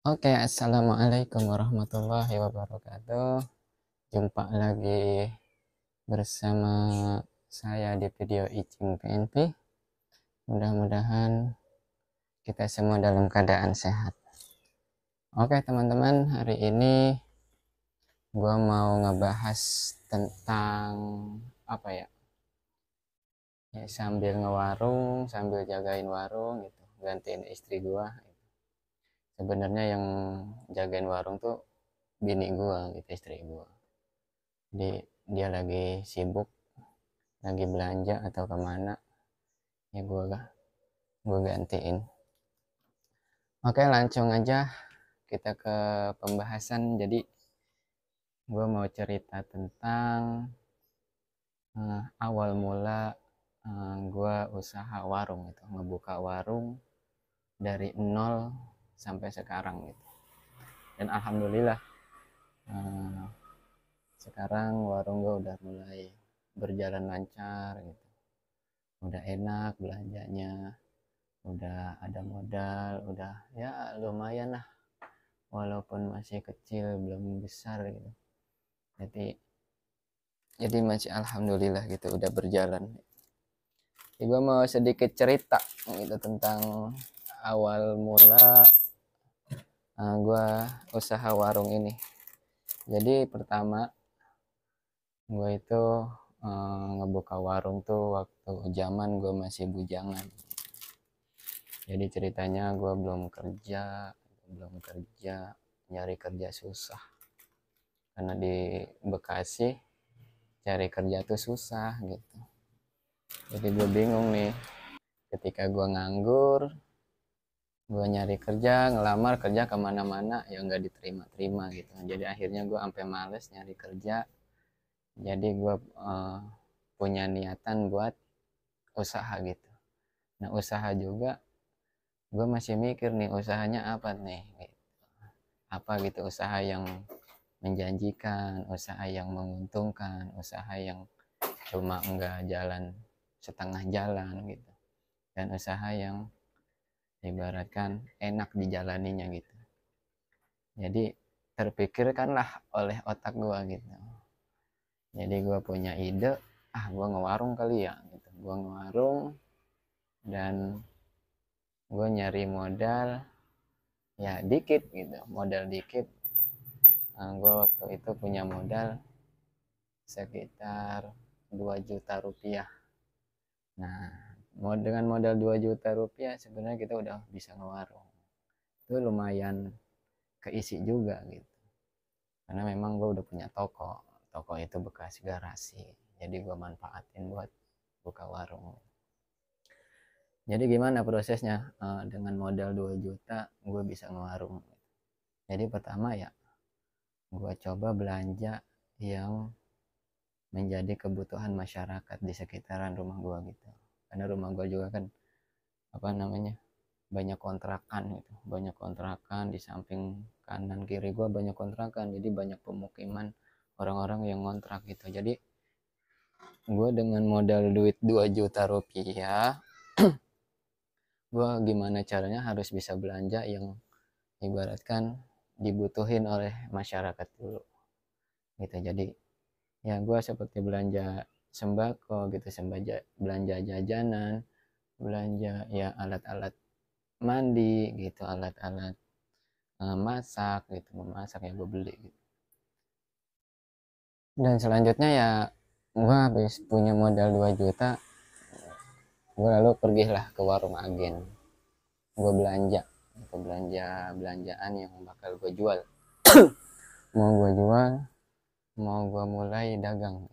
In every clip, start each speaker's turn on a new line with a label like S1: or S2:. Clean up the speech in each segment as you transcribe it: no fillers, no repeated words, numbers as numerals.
S1: Oke, assalamualaikum warahmatullahi wabarakatuh. Jumpa lagi bersama saya di video Icing PNP. Mudah-mudahan kita semua dalam keadaan sehat. Oke teman-teman, hari ini gua mau ngebahas tentang apa ya? Ya, sambil ngewarung, sambil jagain warung gitu, gantiin istri gua. Sebenarnya yang jagain warung tuh bini gua gitu, istri gua. Dia lagi sibuk, lagi belanja atau kemana, ya gue gantiin. Oke, langsung aja kita ke pembahasan. Jadi gue mau cerita tentang awal mula gue usaha warung itu, ngebuka warung dari nol sampai sekarang gitu. Dan alhamdulillah uh, sekarang warung gue udah mulai berjalan lancar gitu, udah enak belanjanya, udah ada modal, udah ya lumayan lah, walaupun masih kecil belum besar gitu. Jadi masih alhamdulillah gitu udah berjalan. Jadi gue mau sedikit cerita gitu tentang awal mula gue usaha warung ini. Jadi pertama gue itu ngebuka warung tuh waktu zaman gue masih bujangan. Jadi ceritanya gue belum kerja, nyari kerja susah. Karena di Bekasi cari kerja tuh susah gitu. Jadi gue bingung nih, ketika gue nganggur, gue nyari kerja, ngelamar kerja kemana-mana, ya nggak diterima-terima gitu. Jadi akhirnya gue sampai males nyari kerja. Jadi gue punya niatan buat usaha gitu. Nah usaha juga, gue masih mikir nih usahanya apa nih gitu. Apa gitu usaha yang menjanjikan, usaha yang menguntungkan, usaha yang cuma enggak jalan setengah jalan gitu, dan usaha yang ibaratkan enak dijalaninya gitu. Jadi terpikirkanlah oleh otak gua gitu. Jadi gua punya ide, gua ngewarung kali ya gitu. Gua ngewarung dan gua nyari modal ya dikit gitu, modal dikit. Gua waktu itu punya modal sekitar 2 juta rupiah. Nah, dengan modal 2 juta rupiah sebenarnya kita udah bisa ngewarung. Itu lumayan keisi juga gitu. Karena memang gue udah punya toko itu bekas garasi, jadi gue manfaatin buat buka warung. Jadi gimana prosesnya dengan modal 2 juta gue bisa ngewarung. Jadi pertama ya gue coba belanja yang menjadi kebutuhan masyarakat di sekitaran rumah gue gitu, karena rumah gue juga kan apa namanya banyak kontrakan gitu, banyak kontrakan di samping kanan kiri gue banyak kontrakan, jadi banyak pemukiman orang-orang yang ngontrak gitu. Jadi gue dengan modal duit 2 juta rupiah, gue gimana caranya harus bisa belanja yang ibaratkan dibutuhin oleh masyarakat dulu gitu. Jadi ya gue seperti belanja sembako gitu, belanja jajanan, belanja ya alat-alat mandi gitu, alat-alat masak gitu, memasak ya gue beli gitu. Dan selanjutnya ya gue habis punya modal 2 juta, gue lalu pergilah ke warung agen. Gue belanja belanjaan yang bakal gue jual, mau gue jual, mau gue mulai dagang.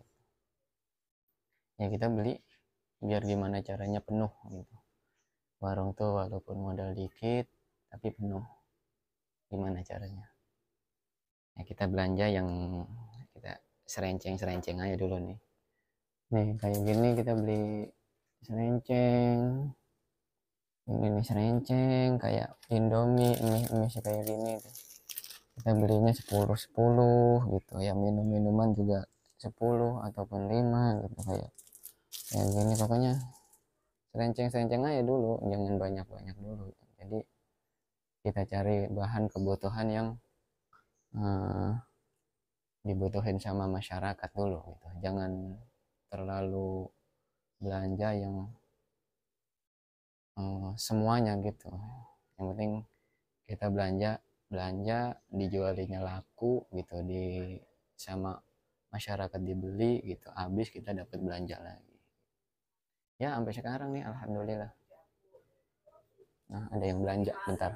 S1: Ya kita beli biar gimana caranya penuh gitu. Warung tuh walaupun modal dikit tapi penuh, gimana caranya ya kita belanja yang kita serenceng aja dulu nih. Kayak gini kita beli serenceng, ini serenceng kayak Indomie, mie kayak gini tuh. Kita belinya 10 gitu ya, minuman juga 10 ataupun 5 gitu, kayak gini pokoknya serenceng aja dulu, jangan banyak dulu. Jadi kita cari bahan kebutuhan yang dibutuhin sama masyarakat dulu gitu. Jangan terlalu belanja yang semuanya gitu. Yang penting kita belanja dijualinya laku gitu, di sama masyarakat dibeli gitu, habis kita dapat belanja lagi ya. Sampai sekarang nih alhamdulillah. Nah, ada yang belanja bentar.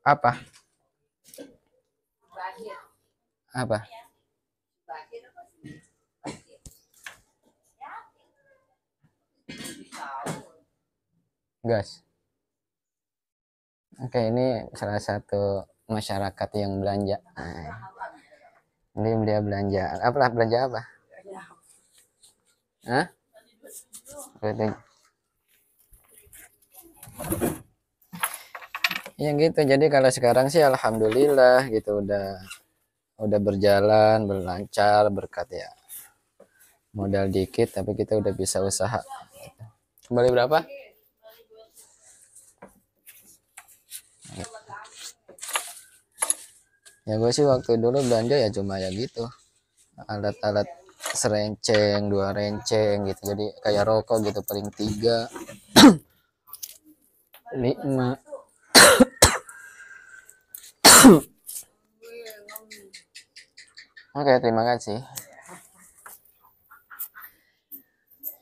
S1: Apa apa gas. Oke, ini salah satu masyarakat yang belanja. Ini dia belanja apa, belanja apa? Hah? Ya gitu. Jadi kalau sekarang sih alhamdulillah gitu, udah berjalan berlancar berkat ya modal dikit tapi kita udah bisa usaha. Kembali berapa? Ya gue sih waktu dulu belanja ya cuma ya gitu, alat-alat serenceng, 2 renceng gitu, jadi kayak rokok gitu paling 3 5. Oke, terima kasih.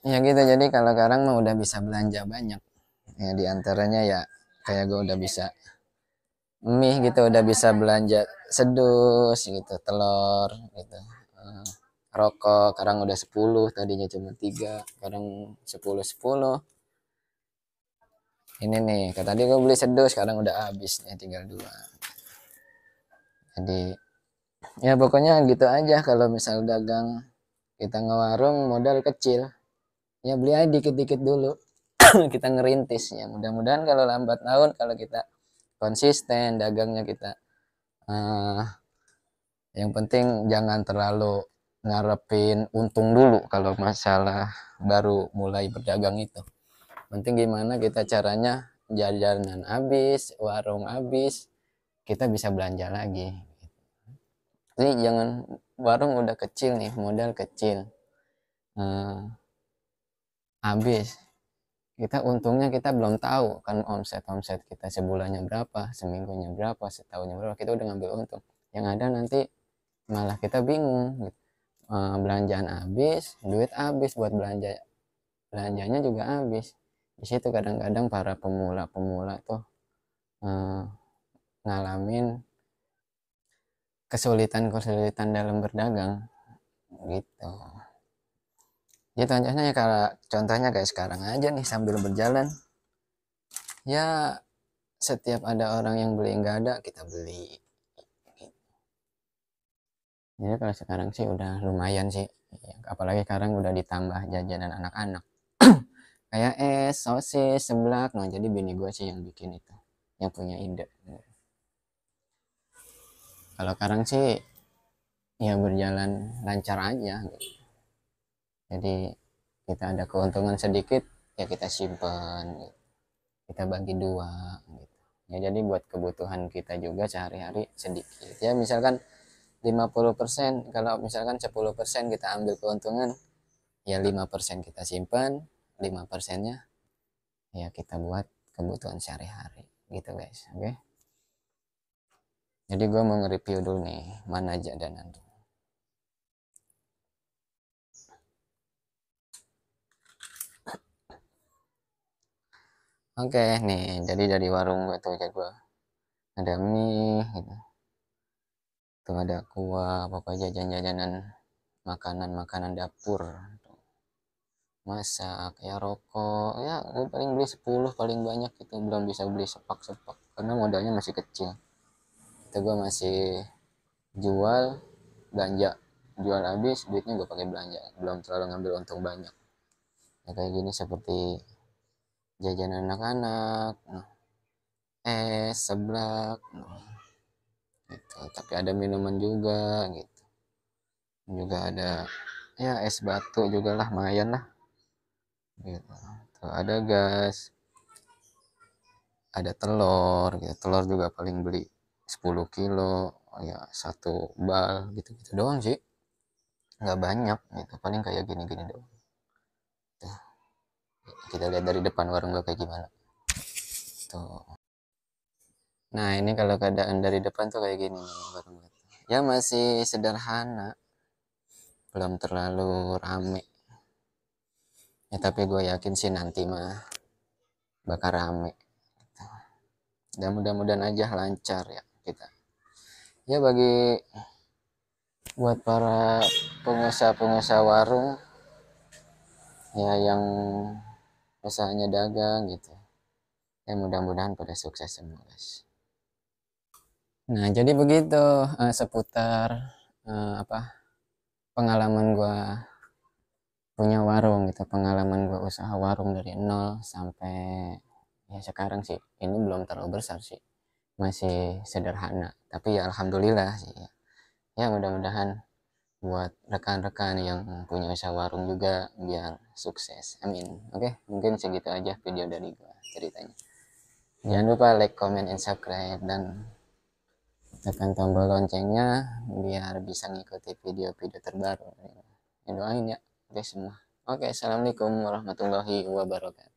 S1: Ya gitu, jadi kalau sekarang mah udah bisa belanja banyak ya, diantaranya ya kayak gue udah bisa mie gitu, udah bisa belanja sedus gitu, telur gitu. Rokok sekarang udah 10, tadinya cuma 3, sekarang 10. Ini nih, tadi gue beli sedus, sekarang udah habis nih, tinggal 2. Jadi ya pokoknya gitu aja. Kalau misal dagang, kita ngewarung modal kecil, ya beli aja dikit-dikit dulu. Kita ngerintis ya, mudah-mudahan kalau lambat laun kalau kita konsisten dagangnya kita, yang penting jangan terlalu ngarepin untung dulu kalau masalah baru mulai berdagang itu. Penting gimana kita caranya jajanan habis, warung habis, kita bisa belanja lagi. Jadi jangan, warung udah kecil nih, modal kecil, habis, kita untungnya kita belum tahu kan, omset kita sebulannya berapa, seminggunya berapa, setahunnya berapa, kita udah ngambil untung. Yang ada nanti malah kita bingung gitu. Belanjaan habis, duit habis buat belanjanya juga habis. Di situ kadang-kadang para pemula tuh ngalamin kesulitan dalam berdagang gitu. Ya contohnya kayak sekarang aja nih, sambil berjalan ya, setiap ada orang yang beli, nggak ada kita beli. Jadi kalau sekarang sih udah lumayan sih, apalagi sekarang udah ditambah jajanan anak-anak kayak es, sosis, seblak. Nah jadi bini gue sih yang bikin itu, yang punya ide. Kalau sekarang sih ya berjalan lancar aja gitu. Jadi kita ada keuntungan sedikit ya kita simpan gitu. Kita bagi 2 gitu. Ya jadi buat kebutuhan kita juga sehari-hari sedikit. Ya misalkan 50%, kalau misalkan 10% kita ambil keuntungan, ya 5% kita simpan, 5%-nya ya kita buat kebutuhan sehari-hari gitu guys. Oke. Jadi gue mau nge-review dulu nih mana aja danan. Oke nih, jadi dari warung gue tuh aja gue ada mie gitu. Tuh ada kuah, pokoknya jajan-jajanan, makanan dapur, masak ya, rokok ya gue paling beli 10 paling banyak itu, belum bisa beli sepak-sepak karena modalnya masih kecil. Itu gue masih jual, belanja, jual habis duitnya gue pakai belanja, belum terlalu ngambil untung banyak ya. Kayak gini seperti jajanan anak-anak, es, seblak gitu. Tapi ada minuman juga gitu, juga ada ya es batu juga lah, lumayan lah gitu. Tuh, ada gas, ada telur gitu, telur juga paling beli 10 kilo ya, satu bal gitu-gitu doang sih, nggak banyak gitu, paling kayak gini-gini doang. Tuh, kita lihat dari depan warung gua kayak gimana tuh. Nah ini kalau keadaan dari depan tuh kayak gini nih warung gua. Ya masih sederhana, belum terlalu rame ya, tapi gue yakin sih nanti mah bakal rame. Dan mudah-mudahan aja lancar ya kita. Ya bagi buat para pengusaha-pengusaha warung ya yang usahanya dagang gitu. Ya mudah-mudahan pada sukses semua guys. Nah jadi begitu seputar apa pengalaman gua punya warung gitu, pengalaman gua usaha warung dari nol sampai ya sekarang sih. Ini belum terlalu besar sih, masih sederhana, tapi ya alhamdulillah sih ya. Ya mudah-mudahan buat rekan-rekan yang punya usaha warung juga biar sukses, amin. Oke, mungkin segitu aja video dari gua ceritanya. Jangan lupa like, comment, and subscribe, dan tekan tombol loncengnya biar bisa ngikuti video-video terbaru. Doain ya guys semua. Oke, assalamualaikum warahmatullahi wabarakatuh.